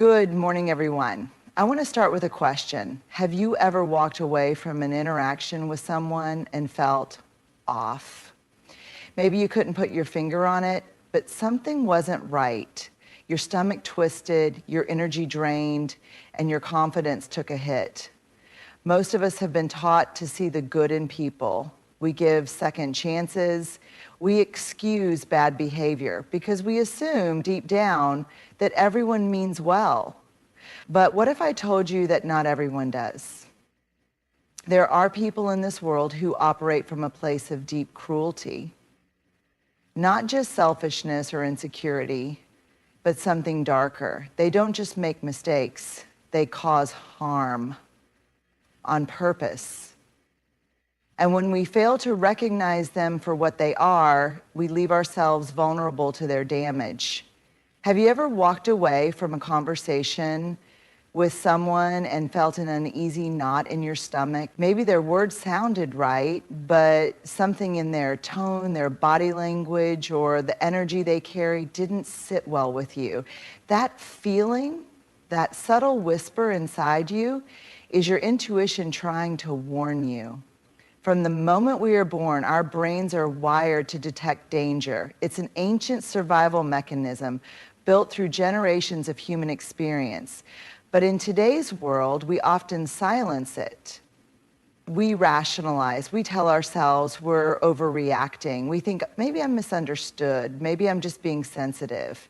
Good morning, everyone. I want to start with a question. Have you ever walked away from an interaction with someone and felt off? Maybe you couldn't put your finger on it, but something wasn't right. Your stomach twisted, your energy drained, and your confidence took a hit. Most of us have been taught to see the good in people. We give second chances. We excuse bad behavior because we assume deep down that everyone means well. But what if I told you that not everyone does? There are people in this world who operate from a place of deep cruelty. Not just selfishness or insecurity, but something darker. They don't just make mistakes, they cause harm on purpose. And when we fail to recognize them for what they are, we leave ourselves vulnerable to their damage. Have you ever walked away from a conversation with someone and felt an uneasy knot in your stomach? Maybe their words sounded right, but something in their tone, their body language, or the energy they carry didn't sit well with you. That feeling, that subtle whisper inside you, is your intuition trying to warn you. From the moment we are born, our brains are wired to detect danger. It's an ancient survival mechanism built through generations of human experience. But in today's world, we often silence it. We rationalize. We tell ourselves we're overreacting. We think, maybe I'm misunderstood. Maybe I'm just being sensitive.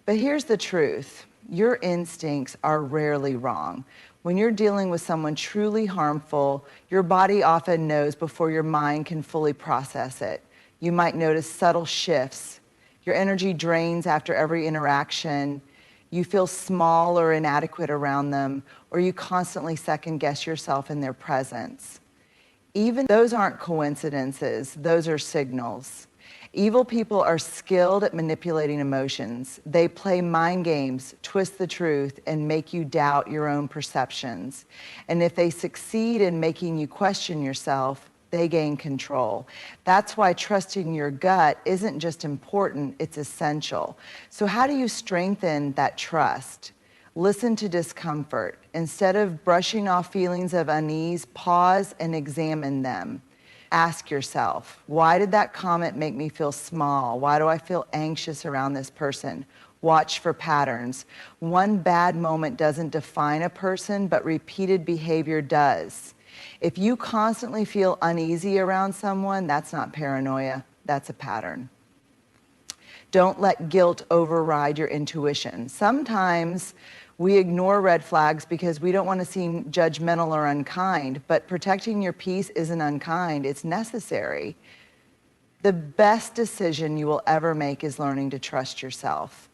But here's the truth. Your instincts are rarely wrong. When you're dealing with someone truly harmful, your body often knows before your mind can fully process it. You might notice subtle shifts. Your energy drains after every interaction. You feel small or inadequate around them, or you constantly second guess yourself in their presence. Even those aren't coincidences, those are signals. Evil people are skilled at manipulating emotions. They play mind games, twist the truth, and make you doubt your own perceptions. And if they succeed in making you question yourself, they gain control. That's why trusting your gut isn't just important, it's essential. So how do you strengthen that trust? Listen to discomfort. Instead of brushing off feelings of unease, pause and examine them. Ask yourself, why did that comment make me feel small? Why do I feel anxious around this person? Watch for patterns. One bad moment doesn't define a person, but repeated behavior does. If you constantly feel uneasy around someone, that's not paranoia, that's a pattern. Don't let guilt override your intuition. Sometimes we ignore red flags because we don't want to seem judgmental or unkind, but protecting your peace isn't unkind, it's necessary. The best decision you will ever make is learning to trust yourself.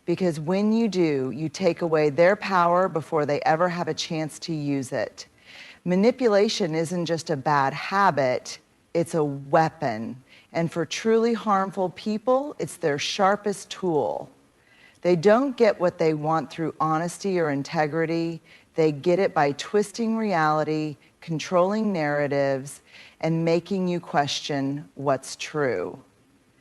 Because when you do, you take away their power before they ever have a chance to use it. Manipulation isn't just a bad habit, it's a weapon. And for truly harmful people, it's their sharpest tool. They don't get what they want through honesty or integrity. They get it by twisting reality, controlling narratives, and making you question what's true.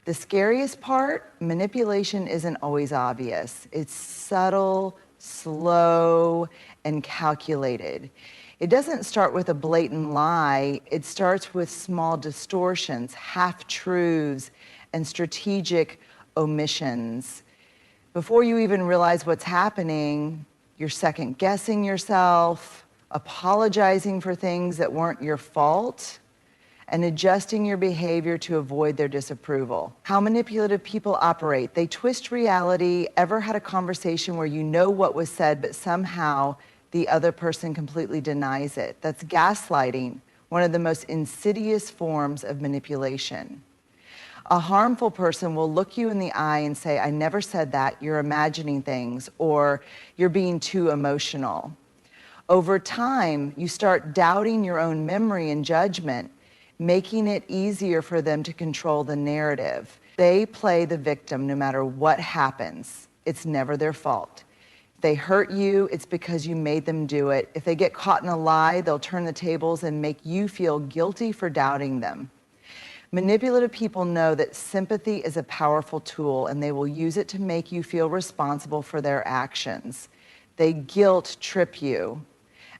The scariest part, manipulation isn't always obvious. It's subtle, slow, and calculated. It doesn't start with a blatant lie. It starts with small distortions, half-truths, and strategic omissions. Before you even realize what's happening, you're second-guessing yourself, apologizing for things that weren't your fault, and adjusting your behavior to avoid their disapproval. How manipulative people operate. They twist reality. Ever had a conversation where you know what was said, but somehow the other person completely denies it? That's gaslighting, one of the most insidious forms of manipulation. A harmful person will look you in the eye and say, I never said that, you're imagining things, or you're being too emotional. Over time, you start doubting your own memory and judgment, making it easier for them to control the narrative. They play the victim no matter what happens. It's never their fault. If they hurt you, it's because you made them do it. If they get caught in a lie, they'll turn the tables and make you feel guilty for doubting them. Manipulative people know that sympathy is a powerful tool, and they will use it to make you feel responsible for their actions. They guilt trip you.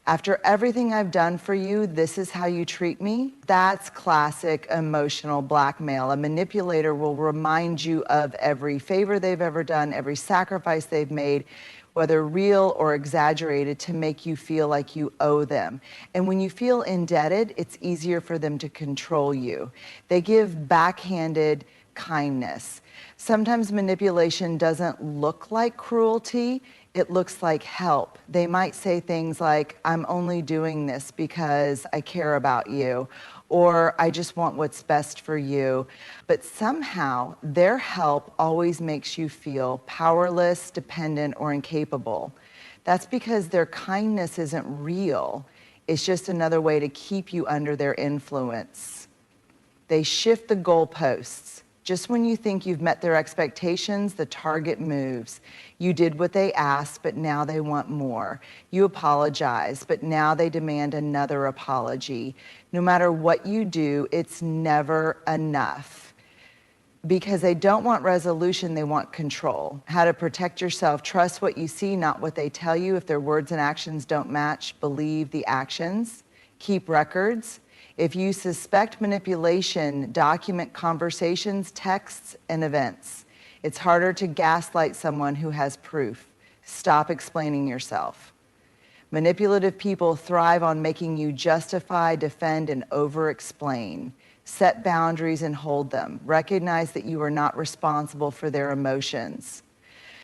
After everything I've done for you, this is how you treat me? That's classic emotional blackmail. A manipulator will remind you of every favor they've ever done, every sacrifice they've made, whether real or exaggerated, to make you feel like you owe them. And when you feel indebted, it's easier for them to control you. They give backhanded kindness. Sometimes manipulation doesn't look like cruelty, it looks like help. They might say things like, I'm only doing this because I care about you, or I just want what's best for you. But somehow their help always makes you feel powerless, dependent, or incapable. That's because their kindness isn't real. It's just another way to keep you under their influence. They shift the goalposts. Just when you think you've met their expectations, the target moves. You did what they asked, but now they want more. You apologize, but now they demand another apology. No matter what you do, it's never enough. Because they don't want resolution, they want control. How to protect yourself: trust what you see, not what they tell you. If their words and actions don't match, believe the actions. Keep records. If you suspect manipulation, document conversations, texts, and events. It's harder to gaslight someone who has proof. Stop explaining yourself. Manipulative people thrive on making you justify, defend, and over-explain. Set boundaries and hold them. Recognize that you are not responsible for their emotions.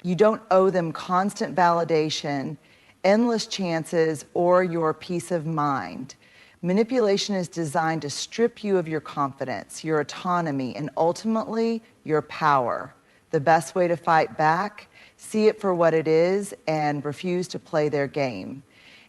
You don't owe them constant validation, endless chances, or your peace of mind. Manipulation is designed to strip you of your confidence, your autonomy, and ultimately your power. The best way to fight back: see it for what it is and refuse to play their game.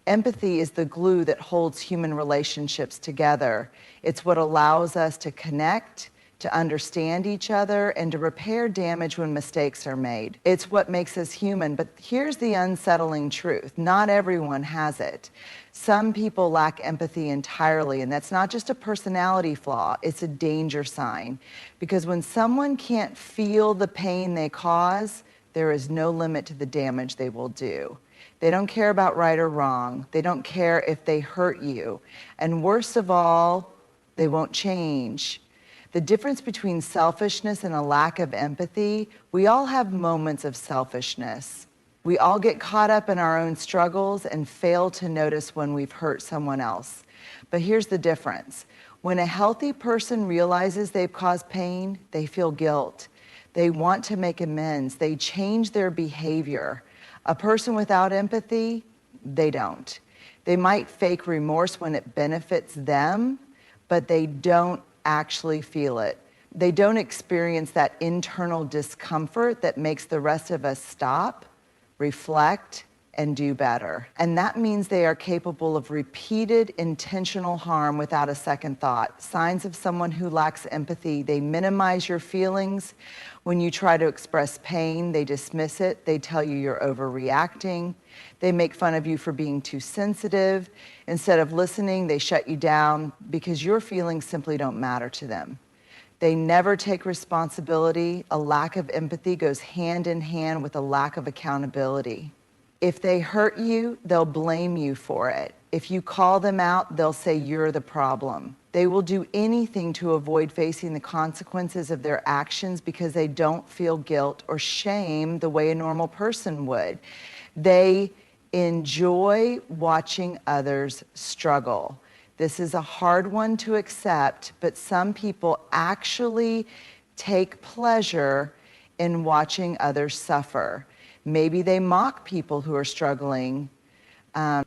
Empathy is the glue that holds human relationships together. It's what allows us to connect, to understand each other, and to repair damage when mistakes are made. It's what makes us human. But here's the unsettling truth: not everyone has it. Some people lack empathy entirely, and that's not just a personality flaw, it's a danger sign. Because when someone can't feel the pain they cause, there is no limit to the damage they will do. They don't care about right or wrong. They don't care if they hurt you. And worst of all, they won't change. The difference between selfishness and a lack of empathy: we all have moments of selfishness. We all get caught up in our own struggles and fail to notice when we've hurt someone else. But here's the difference. When a healthy person realizes they've caused pain, they feel guilt. They want to make amends. They change their behavior. A person without empathy, they don't. They might fake remorse when it benefits them, but they don't actually feel it. They don't experience that internal discomfort that makes the rest of us stop, reflect, and do better. And that means they are capable of repeated intentional harm without a second thought. Signs of someone who lacks empathy: they minimize your feelings. When you try to express pain, they dismiss it. They tell you you're overreacting. They make fun of you for being too sensitive. Instead of listening, they shut you down because your feelings simply don't matter to them. They never take responsibility. A lack of empathy goes hand in hand with a lack of accountability. If they hurt you, they'll blame you for it. If you call them out, they'll say you're the problem. They will do anything to avoid facing the consequences of their actions because they don't feel guilt or shame the way a normal person would. They enjoy watching others struggle. This is a hard one to accept, but some people actually take pleasure in watching others suffer. Maybe they mock people who are struggling.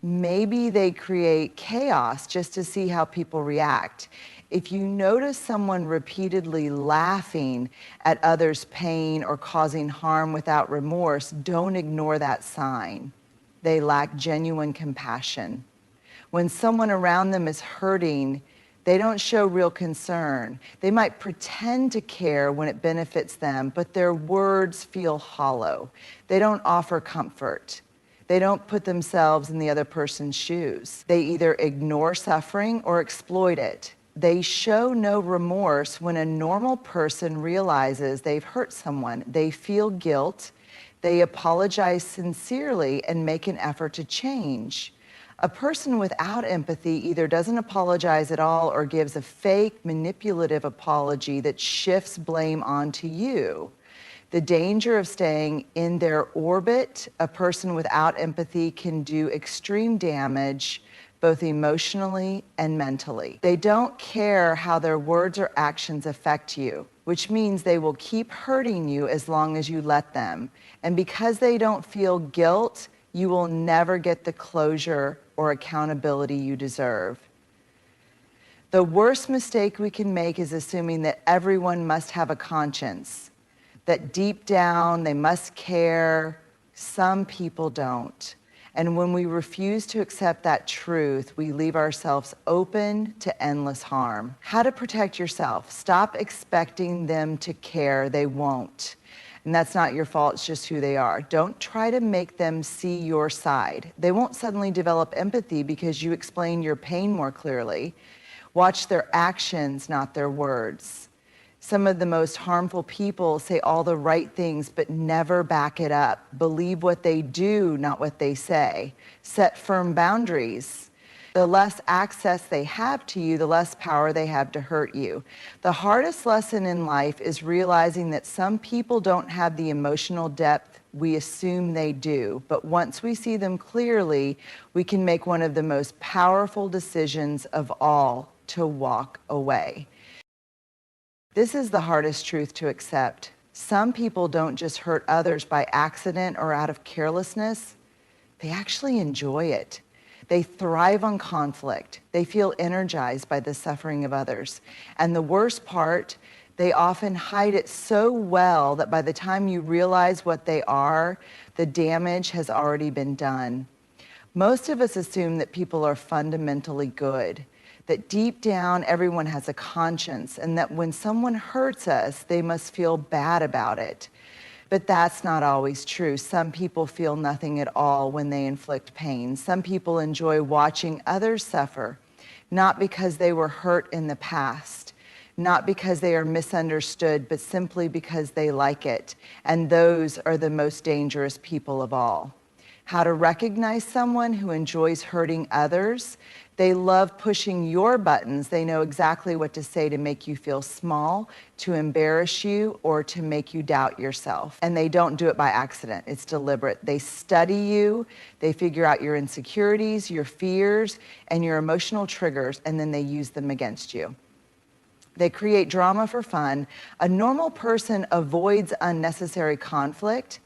Maybe they create chaos just to see how people react. If you notice someone repeatedly laughing at others' pain or causing harm without remorse, don't ignore that sign. They lack genuine compassion. When someone around them is hurting, they don't show real concern. They might pretend to care when it benefits them, but their words feel hollow. They don't offer comfort. They don't put themselves in the other person's shoes. They either ignore suffering or exploit it. They show no remorse. When a normal person realizes they've hurt someone, they feel guilt, They apologize sincerely and make an effort to change. A person without empathy either doesn't apologize at all or gives a fake, manipulative apology that shifts blame onto you. The danger of staying in their orbit, a person without empathy can do extreme damage, both emotionally and mentally. They don't care how their words or actions affect you, which means they will keep hurting you as long as you let them. And because they don't feel guilt, you will never get the closure or accountability you deserve. The worst mistake we can make is assuming that everyone must have a conscience, that deep down they must care. Some people don't. And when we refuse to accept that truth, we leave ourselves open to endless harm. How to protect yourself. Stop expecting them to care. They won't. And that's not your fault, it's just who they are. Don't try to make them see your side. They won't suddenly develop empathy because you explain your pain more clearly. Watch their actions, not their words. Some of the most harmful people say all the right things, but never back it up. Believe what they do, not what they say. Set firm boundaries. The less access they have to you, the less power they have to hurt you. The hardest lesson in life is realizing that some people don't have the emotional depth we assume they do. But once we see them clearly, we can make one of the most powerful decisions of all, to walk away. This is the hardest truth to accept. Some people don't just hurt others by accident or out of carelessness. They actually enjoy it. They thrive on conflict. They feel energized by the suffering of others. And the worst part, they often hide it so well that by the time you realize what they are, the damage has already been done. Most of us assume that people are fundamentally good, that deep down everyone has a conscience, and that when someone hurts us, they must feel bad about it. But that's not always true. Some people feel nothing at all when they inflict pain. Some people enjoy watching others suffer, not because they were hurt in the past, not because they are misunderstood, but simply because they like it. And those are the most dangerous people of all. How to recognize someone who enjoys hurting others. They love pushing your buttons. They know exactly what to say to make you feel small, to embarrass you, or to make you doubt yourself. And they don't do it by accident. It's deliberate. They study you. They figure out your insecurities, your fears, and your emotional triggers, and then they use them against you. They create drama for fun. A normal person avoids unnecessary conflict.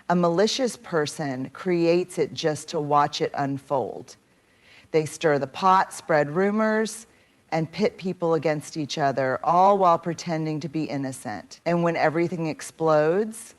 A malicious person creates it just to watch it unfold. They stir the pot, spread rumors, and pit people against each other, all while pretending to be innocent. And when everything explodes,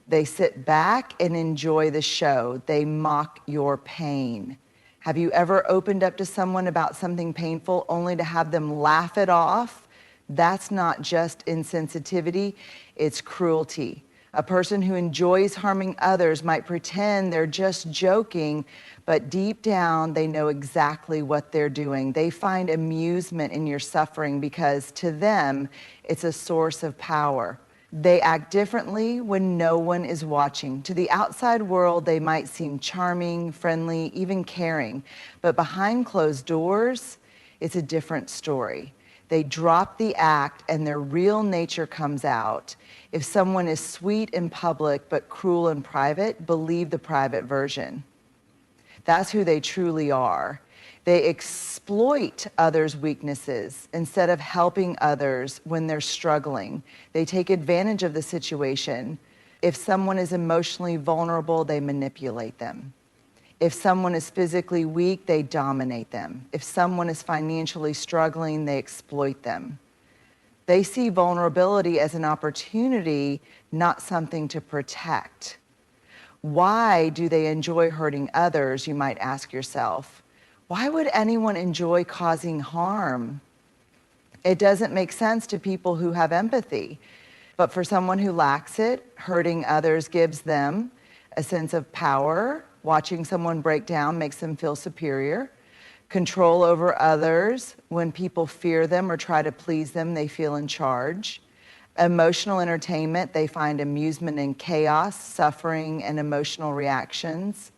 they sit back and enjoy the show. They mock your pain. Have you ever opened up to someone about something painful only to have them laugh it off? That's not just insensitivity, it's cruelty. A person who enjoys harming others might pretend they're just joking, but deep down they know exactly what they're doing. They find amusement in your suffering because to them it's a source of power. They act differently when no one is watching. To the outside world, they might seem charming, friendly, even caring, but behind closed doors, it's a different story. They drop the act and their real nature comes out. If someone is sweet in public but cruel in private, believe the private version. That's who they truly are. They exploit others' weaknesses instead of helping others when they're struggling. They take advantage of the situation. If someone is emotionally vulnerable, they manipulate them. If someone is physically weak, they dominate them. If someone is financially struggling, they exploit them. They see vulnerability as an opportunity, not something to protect. Why do they enjoy hurting others, you might ask yourself. Why would anyone enjoy causing harm? It doesn't make sense to people who have empathy. But for someone who lacks it, hurting others gives them a sense of power. Watching someone break down makes them feel superior. Control over others. When people fear them or try to please them, they feel in charge. Emotional entertainment, they find amusement in chaos, suffering, and emotional reactions.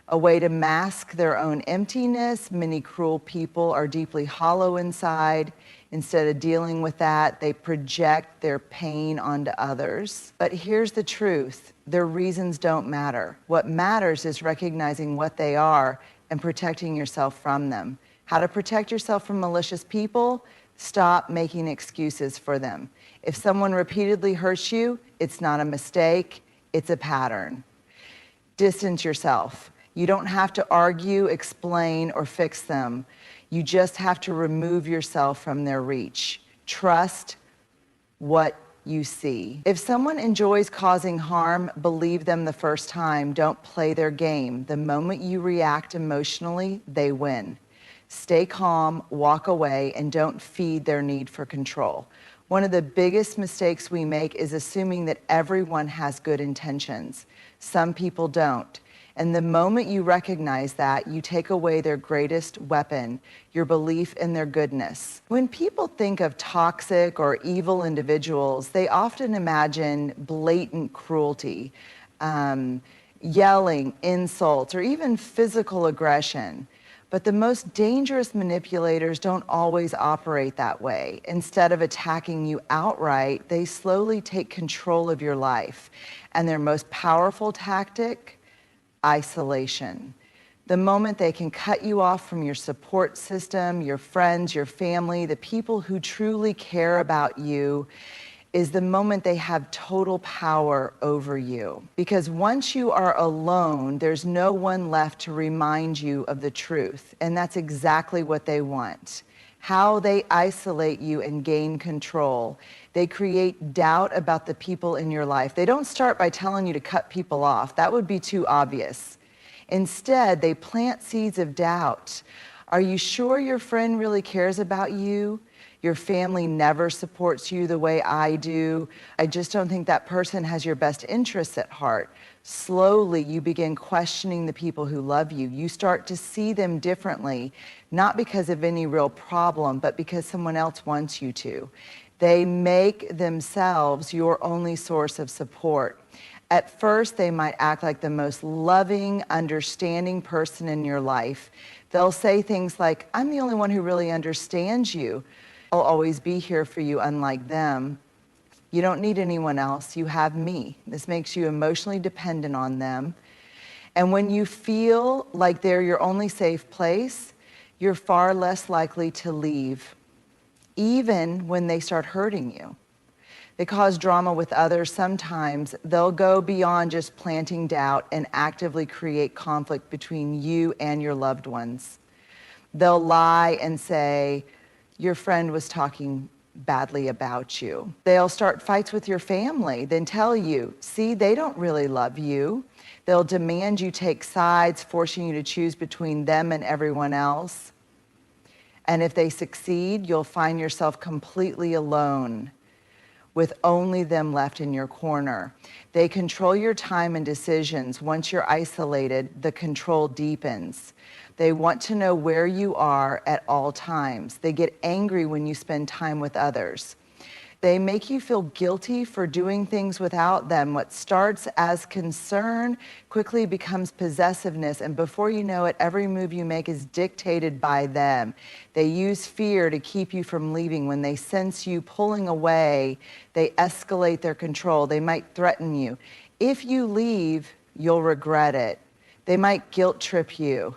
A way to mask their own emptiness. Many cruel people are deeply hollow inside. Instead of dealing with that, they project their pain onto others. But here's the truth. Their reasons don't matter. What matters is recognizing what they are and protecting yourself from them. How to protect yourself from malicious people? Stop making excuses for them. If someone repeatedly hurts you, it's not a mistake, it's a pattern. Distance yourself. You don't have to argue, explain, or fix them. You just have to remove yourself from their reach. Trust what you see. If someone enjoys causing harm, believe them the first time. Don't play their game. The moment you react emotionally, they win. Stay calm, walk away, and don't feed their need for control. One of the biggest mistakes we make is assuming that everyone has good intentions. Some people don't. And the moment you recognize that, you take away their greatest weapon, your belief in their goodness. When people think of toxic or evil individuals, they often imagine blatant cruelty, yelling, insults, or even physical aggression. But the most dangerous manipulators don't always operate that way. Instead of attacking you outright, they slowly take control of your life. And their most powerful tactic? Isolation. The moment they can cut you off from your support system, your friends, your family, the people who truly care about you, is the moment they have total power over you. Because once you are alone, there's no one left to remind you of the truth. And that's exactly what they want. How they isolate you and gain control. They create doubt about the people in your life. They don't start by telling you to cut people off. That would be too obvious. Instead, they plant seeds of doubt. Are you sure your friend really cares about you? Your family never supports you the way I do. I just don't think that person has your best interests at heart. Slowly, you begin questioning the people who love you. You start to see them differently, not because of any real problem, but because someone else wants you to. They make themselves your only source of support. At first, they might act like the most loving, understanding person in your life. They'll say things like, I'm the only one who really understands you. I'll always be here for you, unlike them. You don't need anyone else. You have me. This makes you emotionally dependent on them. And when you feel like they're your only safe place, you're far less likely to leave, even when they start hurting you. They cause drama with others. Sometimes they'll go beyond just planting doubt and actively create conflict between you and your loved ones. They'll lie and say, your friend was talking badly about you. They'll start fights with your family, then tell you, see, they don't really love you. They'll demand you take sides, forcing you to choose between them and everyone else. And if they succeed, you'll find yourself completely alone, with only them left in your corner. They control your time and decisions. Once you're isolated, the control deepens. They want to know where you are at all times. They get angry when you spend time with others. They make you feel guilty for doing things without them. What starts as concern quickly becomes possessiveness, and before you know it, every move you make is dictated by them. They use fear to keep you from leaving. When they sense you pulling away, they escalate their control. They might threaten you. If you leave, you'll regret it. They might guilt trip you.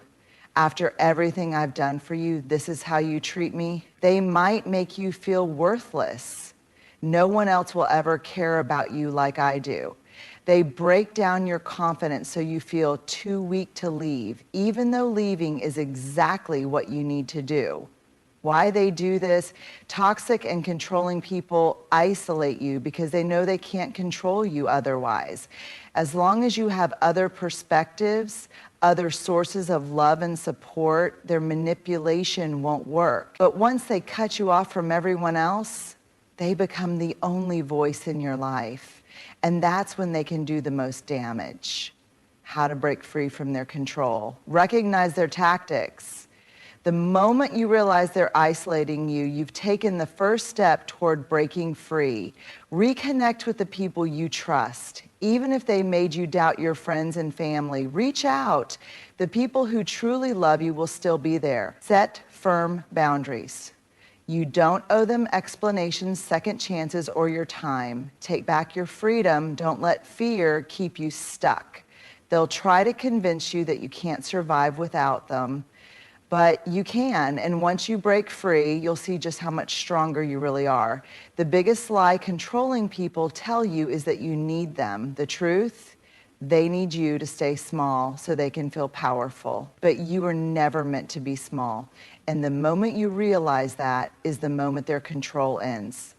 After everything I've done for you, this is how you treat me. They might make you feel worthless. No one else will ever care about you like I do. They break down your confidence so you feel too weak to leave, even though leaving is exactly what you need to do. Why they do this? Toxic and controlling people isolate you because they know they can't control you otherwise. As long as you have other perspectives, other sources of love and support, their manipulation won't work. But once they cut you off from everyone else, they become the only voice in your life. And that's when they can do the most damage. How to break free from their control. Recognize their tactics. The moment you realize they're isolating you, you've taken the first step toward breaking free. Reconnect with the people you trust. Even if they made you doubt your friends and family, reach out. The people who truly love you will still be there. Set firm boundaries. You don't owe them explanations, second chances, or your time. Take back your freedom. Don't let fear keep you stuck. They'll try to convince you that you can't survive without them. But you can, and once you break free, you'll see just how much stronger you really are. The biggest lie controlling people tell you is that you need them. The truth, they need you to stay small so they can feel powerful. But you were never meant to be small. And the moment you realize that is the moment their control ends.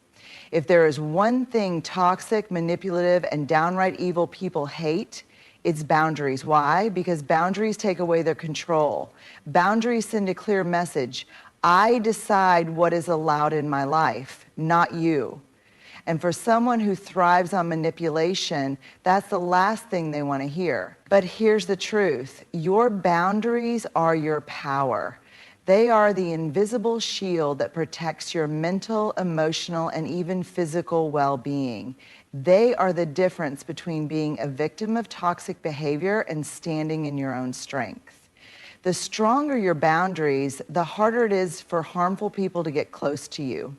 If there is one thing toxic, manipulative, and downright evil people hate, it's boundaries. Why? Because boundaries take away their control. Boundaries send a clear message. I decide what is allowed in my life, not you. And for someone who thrives on manipulation, that's the last thing they want to hear. But here's the truth. Your boundaries are your power. They are the invisible shield that protects your mental, emotional, and even physical well-being. They are the difference between being a victim of toxic behavior and standing in your own strength. The stronger your boundaries, the harder it is for harmful people to get close to you.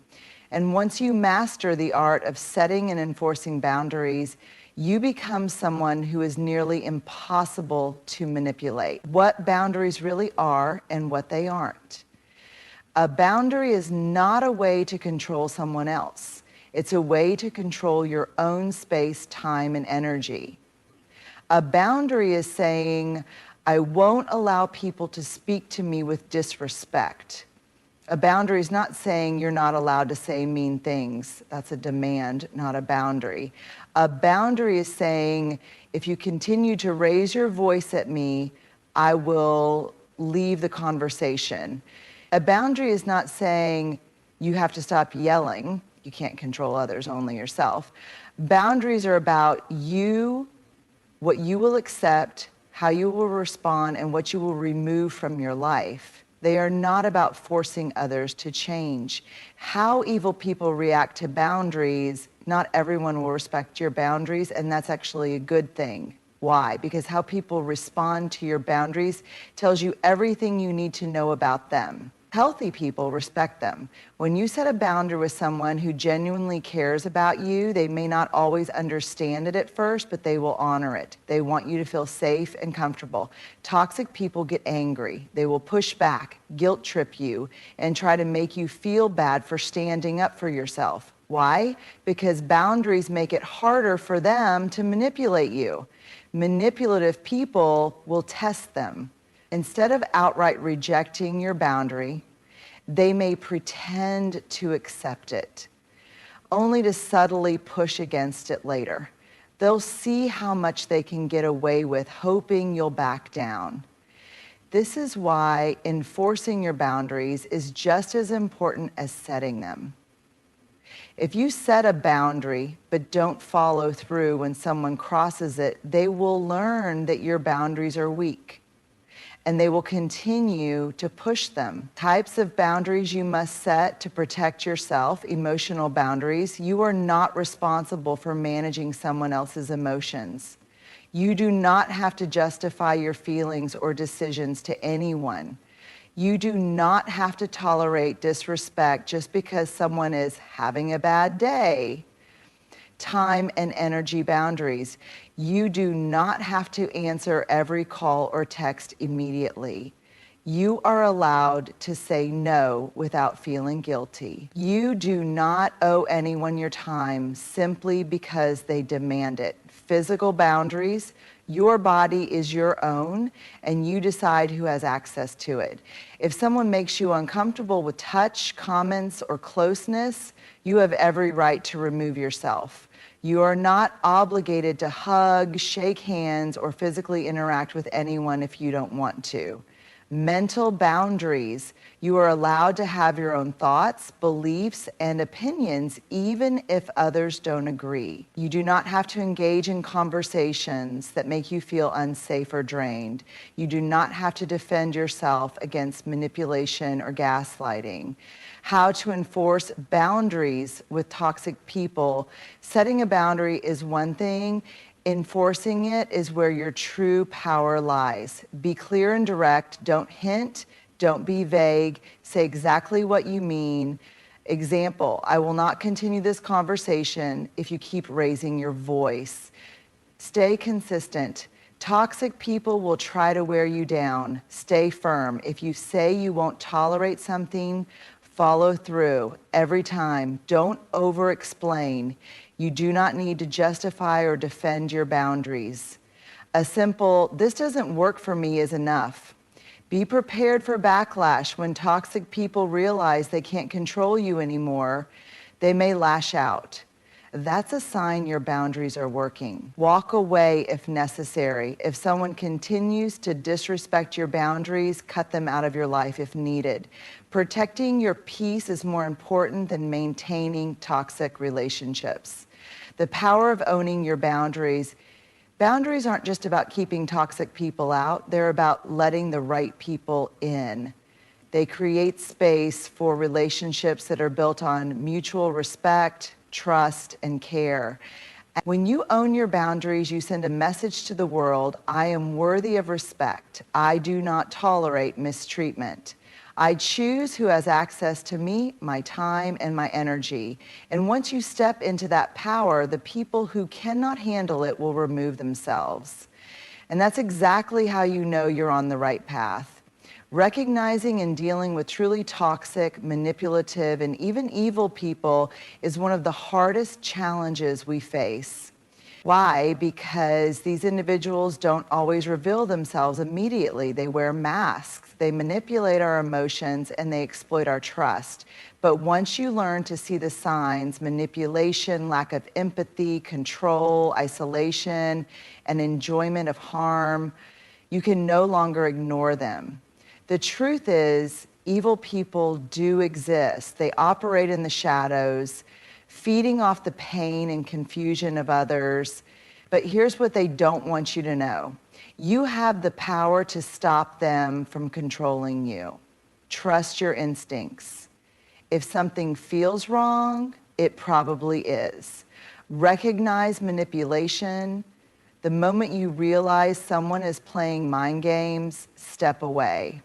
And once you master the art of setting and enforcing boundaries, you become someone who is nearly impossible to manipulate. What boundaries really are and what they aren't. A boundary is not a way to control someone else. It's a way to control your own space, time, and energy. A boundary is saying, I won't allow people to speak to me with disrespect. A boundary is not saying you're not allowed to say mean things. That's a demand, not a boundary. A boundary is saying, if you continue to raise your voice at me, I will leave the conversation. A boundary is not saying you have to stop yelling. You can't control others, only yourself. Boundaries are about you, what you will accept, how you will respond, and what you will remove from your life. They are not about forcing others to change. How evil people react to boundaries, not everyone will respect your boundaries, and that's actually a good thing. Why? Because how people respond to your boundaries tells you everything you need to know about them. Healthy people respect them. When you set a boundary with someone who genuinely cares about you, they may not always understand it at first, but they will honor it. They want you to feel safe and comfortable. Toxic people get angry. They will push back, guilt trip you, and try to make you feel bad for standing up for yourself. Why? Because boundaries make it harder for them to manipulate you. Manipulative people will test them. Instead of outright rejecting your boundary, they may pretend to accept it, only to subtly push against it later. They'll see how much they can get away with, hoping you'll back down. This is why enforcing your boundaries is just as important as setting them. If you set a boundary but don't follow through when someone crosses it, they will learn that your boundaries are weak. And they will continue to push them. Types of boundaries you must set to protect yourself, emotional boundaries. You are not responsible for managing someone else's emotions. You do not have to justify your feelings or decisions to anyone. You do not have to tolerate disrespect just because someone is having a bad day. Time and energy boundaries. You do not have to answer every call or text immediately. You are allowed to say no without feeling guilty. You do not owe anyone your time simply because they demand it. Physical boundaries. Your body is your own, and you decide who has access to it. If someone makes you uncomfortable with touch, comments, or closeness, you have every right to remove yourself. You are not obligated to hug, shake hands, or physically interact with anyone if you don't want to. Mental boundaries. You are allowed to have your own thoughts, beliefs, and opinions, even if others don't agree. You do not have to engage in conversations that make you feel unsafe or drained. You do not have to defend yourself against manipulation or gaslighting. How to enforce boundaries with toxic people. Setting a boundary is one thing. Enforcing it is where your true power lies. Be clear and direct. Don't hint. Don't be vague. Say exactly what you mean. Example, I will not continue this conversation if you keep raising your voice. Stay consistent. Toxic people will try to wear you down. Stay firm. If you say you won't tolerate something, follow through every time. Don't over-explain. You do not need to justify or defend your boundaries. A simple, "this doesn't work for me," is enough. Be prepared for backlash. When toxic people realize they can't control you anymore, they may lash out. That's a sign your boundaries are working. Walk away if necessary. If someone continues to disrespect your boundaries, cut them out of your life if needed. Protecting your peace is more important than maintaining toxic relationships. The power of owning your boundaries. Boundaries aren't just about keeping toxic people out. They're about letting the right people in. They create space for relationships that are built on mutual respect, trust, and care. When you own your boundaries, you send a message to the world: I am worthy of respect. I do not tolerate mistreatment. I choose who has access to me, my time, and my energy. And once you step into that power, the people who cannot handle it will remove themselves. And that's exactly how you know you're on the right path. Recognizing and dealing with truly toxic, manipulative, and even evil people is one of the hardest challenges we face. Why? Because these individuals don't always reveal themselves immediately. They wear masks, they manipulate our emotions, and they exploit our trust. But once you learn to see the signs, manipulation, lack of empathy, control, isolation, and enjoyment of harm, you can no longer ignore them. The truth is, evil people do exist. They operate in the shadows, feeding off the pain and confusion of others. But here's what they don't want you to know. You have the power to stop them from controlling you. Trust your instincts. If something feels wrong, it probably is. Recognize manipulation. The moment you realize someone is playing mind games, step away.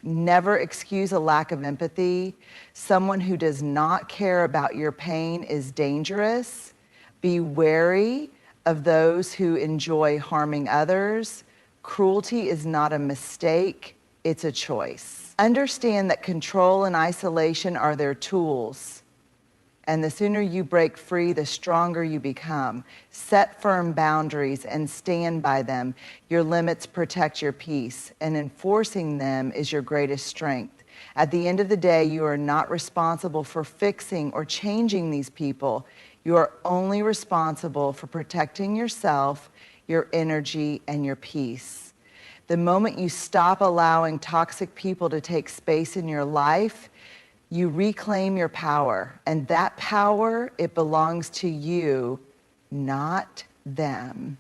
Never excuse a lack of empathy. Someone who does not care about your pain is dangerous. Be wary of those who enjoy harming others. Cruelty is not a mistake, it's a choice. Understand that control and isolation are their tools. And the sooner you break free, the stronger you become. Set firm boundaries and stand by them. Your limits protect your peace, and enforcing them is your greatest strength. At the end of the day, you are not responsible for fixing or changing these people. You are only responsible for protecting yourself, your energy, and your peace. The moment you stop allowing toxic people to take space in your life, you reclaim your power, and that power, it belongs to you, not them.